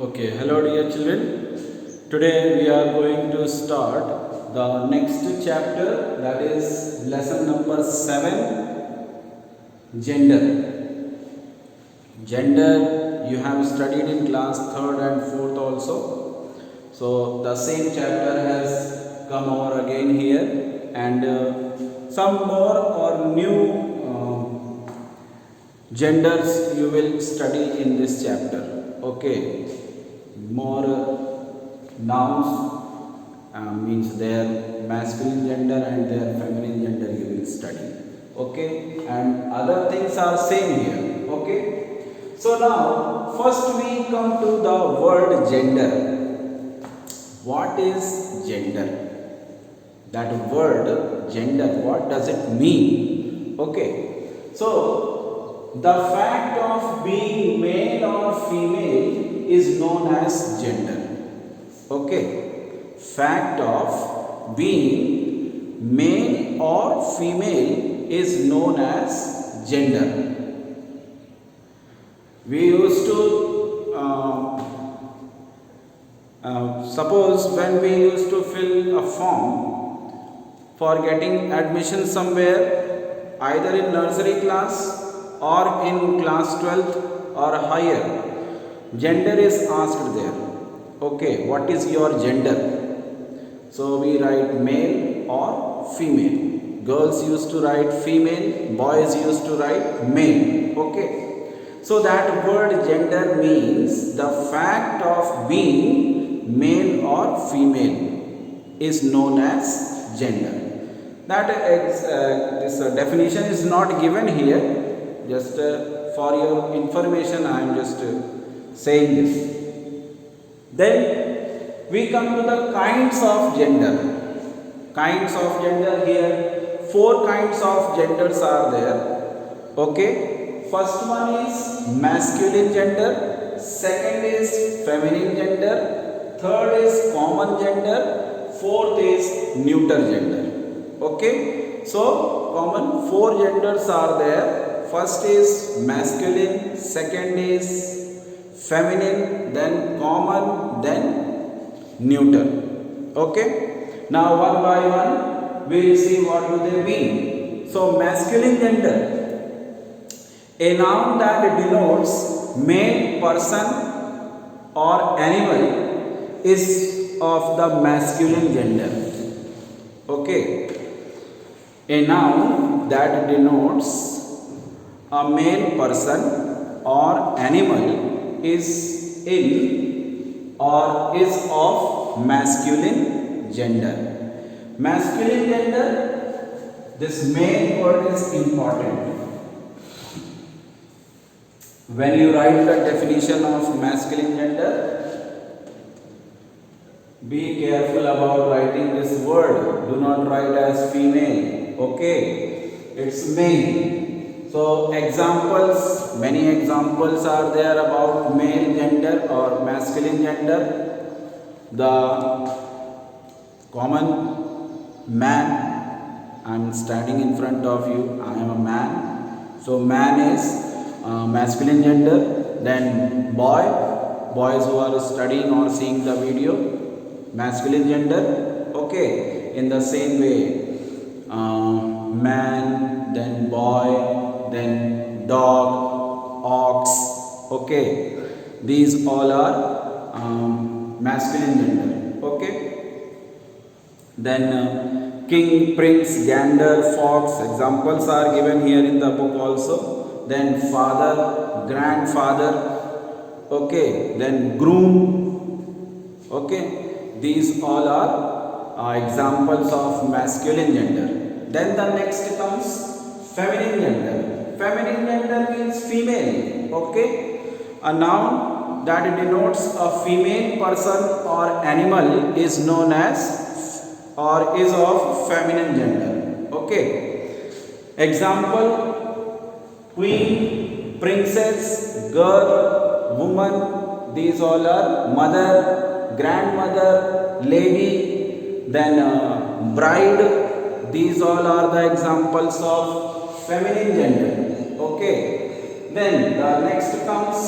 Okay, hello dear children. Today we are going to start the next chapter, that is lesson number 7, gender. Gender you have studied in class 3rd and 4th also. So the same chapter has come over again here, and some more or new genders you will study in this chapter. Okay, more nouns means their masculine gender and their feminine gender you will study. Okay, and other things are same here. Okay, so now first we come to the word gender. What is gender? That word gender, what does it mean? Okay, so the fact of being male or female is known as gender. Okay, fact of being male or female is known as gender. We used to suppose when we used to fill a form for getting admission somewhere, either in nursery class or in class 12th or higher, gender is asked there. Okay, what is your gender? So we write male or female. Girls used to write female, boys used to write male. Okay, so that word gender means the fact of being male or female is known as gender. That this definition is not given here. Just for your information, I am just saying this. Then we come to the kinds of gender. Kinds of gender here, 4 kinds of genders are there. Okay, first one is masculine gender, second is feminine gender, third is common gender, fourth is neuter gender. Okay, so common 4 genders are there. First is masculine, second is feminine, then common, then neuter. Okay, now one by one we will see what do they mean. So masculine gender, a noun that denotes male person or animal is of the masculine gender. Okay, a noun that denotes a male person or animal is in or is of masculine gender. Masculine gender, this main word is important. When you write the definition of masculine gender, be careful about writing this word. Do not write as female. Okay, it's male. So examples, many examples are there about male gender or masculine gender. The common man, I am standing in front of you, I am a man. So man is masculine gender. Then boys who are studying or seeing the video, masculine gender. Okay, in the same way, man, then boy, then dog, ox. Okay, these all are masculine gender. Okay, then king, prince, gander, fox, examples are given here in the book also. Then father, grandfather. Okay, then groom. Okay, these all are examples of masculine gender. Then the next comes feminine gender. Feminine gender means female. Okay, a noun that denotes a female person or animal is known as or is of feminine gender. Okay, example: queen, princess, girl, woman. These all are mother, grandmother, lady, then bride. These all are the examples of feminine gender. Okay, then the next comes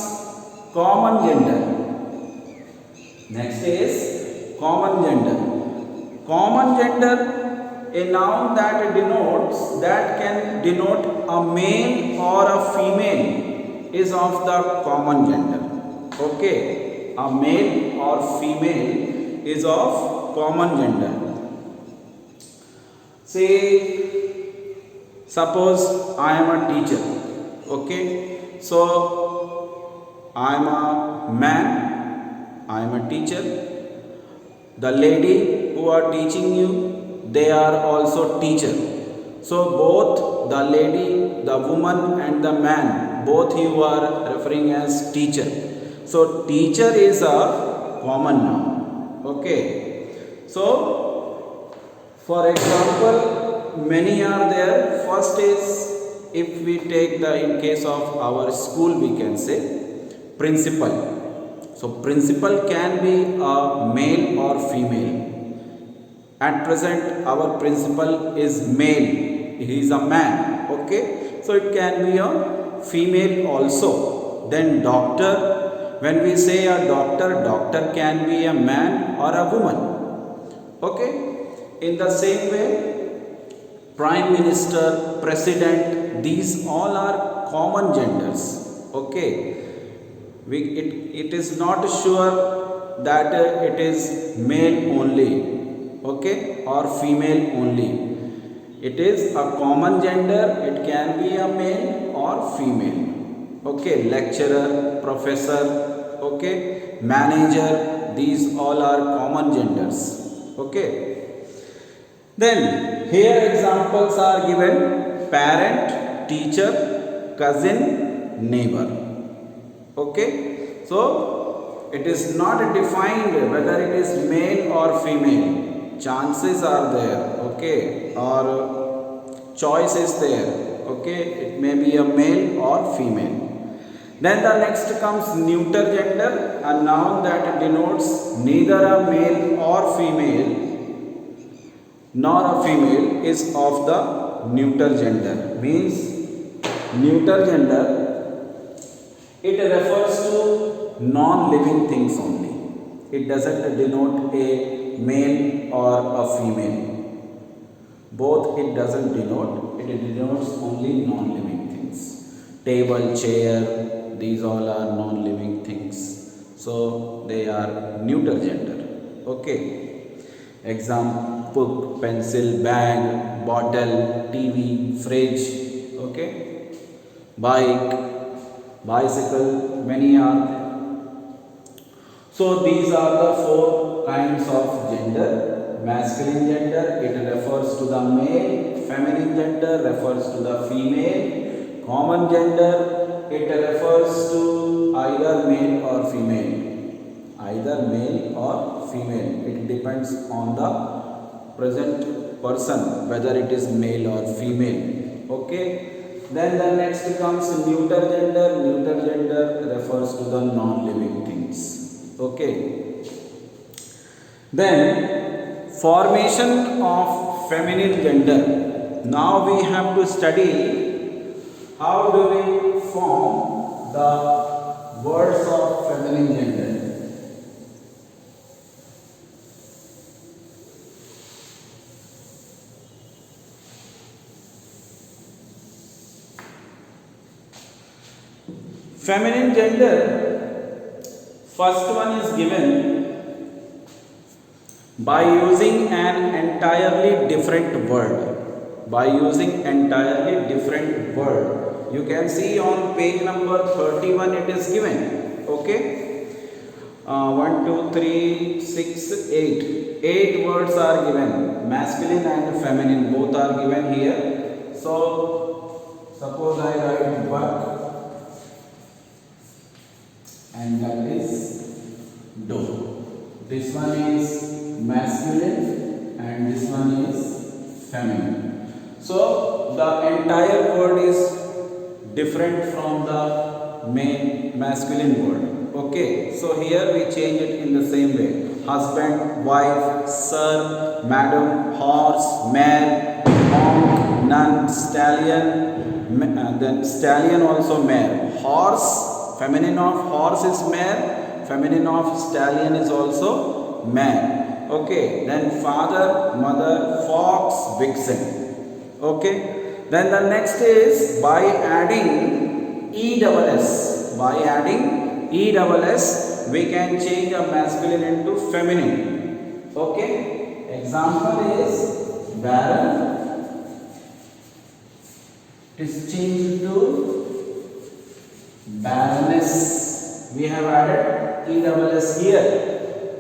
common gender. Next is common gender. Common gender, a noun that denotes, that can denote a male or a female, is of the common gender. Okay, a male or female is of common gender. Say, suppose I am a teacher. Okay, so I am a man, I am a teacher. The lady who are teaching you, they are also teacher. So both the lady, the woman and the man, both you are referring as teacher. So teacher is a common noun. Okay. So for example, many are there. First is, if we take the, in case of our school, we can say principal. So principal can be a male or female. At present our principal is male, he is a man. Okay, so it can be a female also. Then doctor, when we say a doctor, doctor can be a man or a woman. Okay, in the same way, prime minister, president, these all are common genders. Okay, it is not sure that it is male only, okay, or female only. It is a common gender, it can be a male or female. Okay, lecturer, professor, okay, manager, these all are common genders. Okay. Then here examples are given: parent, teacher, cousin, neighbor. Okay, so it is not defined whether it is male or female. Chances are there, okay, or choice is there. Okay, it may be a male or female. Then the next comes neuter gender, a noun that denotes neither a male or female nor a female, is of the neuter gender. Means neuter gender, it refers to non-living things only. It doesn't denote a male or a female. Both it doesn't denote, it denotes only non-living things. Table, chair, these all are non-living things. So they are neuter gender. Okay. Example: pencil, bag, bottle, TV, fridge. Okay. Bike, bicycle, many are there. So these are the four kinds of gender. Masculine gender, it refers to the male. Feminine gender refers to the female. Common gender, it refers to either male or female. Either male or female. It depends on the present person whether it is male or female. Okay. Then the next comes neuter gender. Neuter gender refers to the non-living things. Okay. Then formation of feminine gender. Now we have to study how do we form the words of feminine gender. Feminine gender, first one is given by using an entirely different word. By using entirely different word. You can see on page number 31 it is given. Okay. 1, 2, 3, 6, 8. 8 words are given. Masculine and feminine both are given here. So suppose I write work, and that is do. This one is masculine and this one is feminine. So the entire word is different from the main masculine word. Okay, so here we change it in the same way: husband, wife, sir, madam, horse, mare, honk, nun, stallion, then stallion also mare. Horse, feminine of horse is mare, Feminine of stallion is also man. Okay. Then father, mother, fox, vixen. Okay. Then the next is by adding ESS. By adding ESS, we can change a masculine into feminine. Okay. Example is baron. It is changed to baroness. We have added ESS here.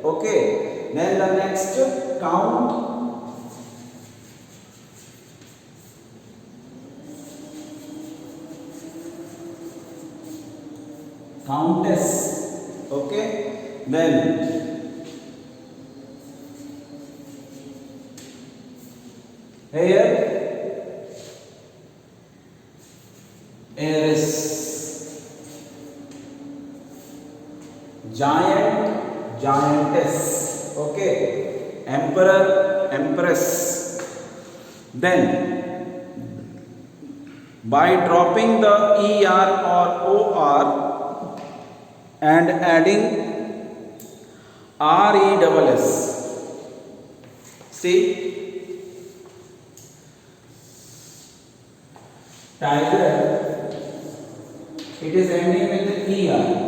Okay. Then the next count. Countess. Okay. Then here heiress. Giant, giantess. Okay. Emperor, empress. Then by dropping the ER or OR and adding RESS. See, tiger, it is ending with ER.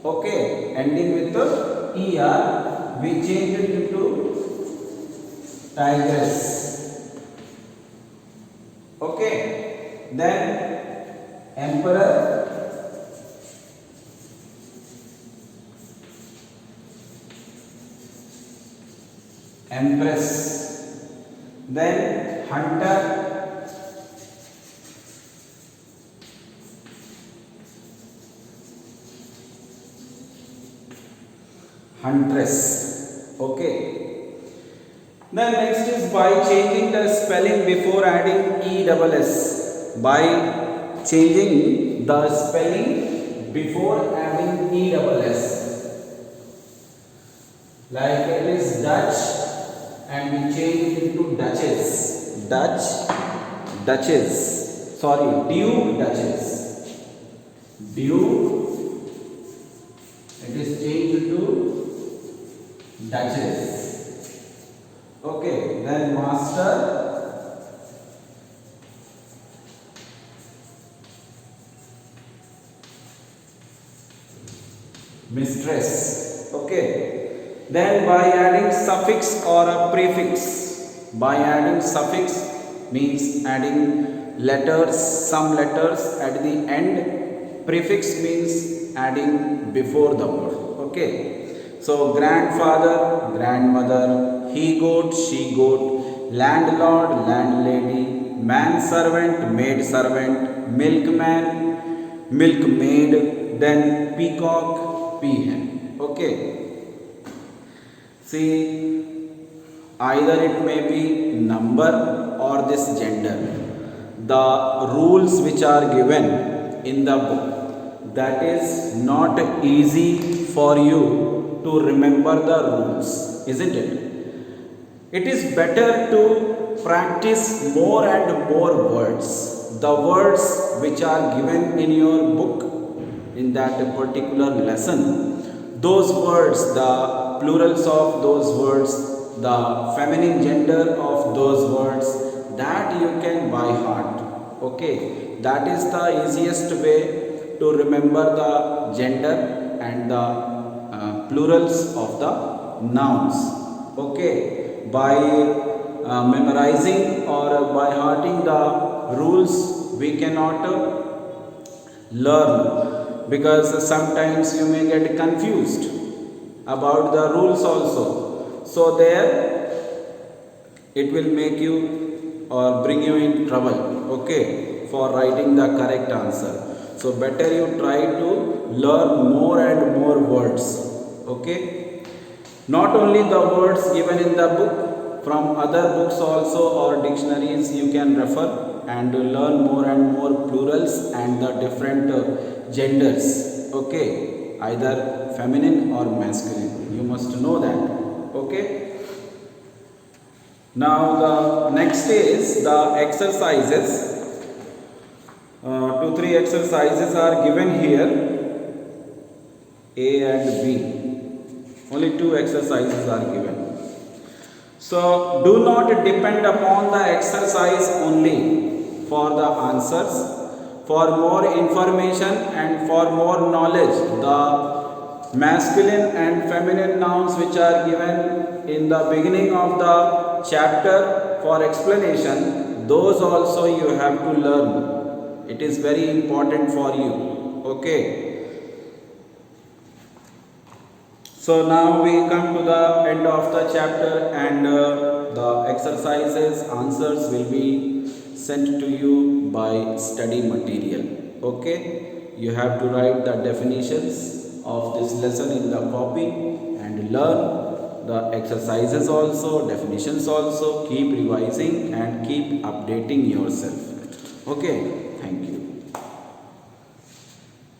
Okay, ending with the ER, we change it into tigress. Okay, then emperor, empress. Then hunter, huntress. Okay. Then next is by changing the spelling before adding ESS. By changing the spelling before adding ESS. Like it is Dutch and we change it into Duchess. Dutch, Duchess. Sorry, Duke, Duchess. Duke, it is changed to Duchess. Okay, then master, mistress. Okay. Then by adding suffix or a prefix. By adding suffix means adding letters, some letters at the end. Prefix means adding before the word. Okay. So grandfather, grandmother, he goat, she goat, landlord, landlady, manservant, maidservant, milkman, milkmaid, then peacock, peahen. Okay. See, either it may be number or this gender. The rules which are given in the book, that is not easy for you to remember the rules, isn't it? It is better to practice more and more words. The words which are given in your book in that particular lesson, those words, the plurals of those words, the feminine gender of those words, that you can by heart. Okay, that is the easiest way to remember the gender and the plurals of the nouns. Okay, by memorizing or by hearting the rules, we cannot learn, because sometimes you may get confused about the rules also. So there it will make you or bring you in trouble, okay, for writing the correct answer. So better you try to learn more and more words. Okay, not only the words given in the book, from other books also or dictionaries you can refer and learn more and more plurals and the different genders. Okay, either feminine or masculine, you must know that. Okay, now the next is the exercises. 2-3 exercises are given here. A and B. Only two exercises are given. So do not depend upon the exercise only for the answers. For more information and for more knowledge, the masculine and feminine nouns which are given in the beginning of the chapter for explanation, those also you have to learn. It is very important for you. Okay. So now we come to the end of the chapter, and the exercises, answers will be sent to you by study material. Okay, you have to write the definitions of this lesson in the copy and learn the exercises also, definitions also. Keep revising and keep updating yourself. Okay, thank you.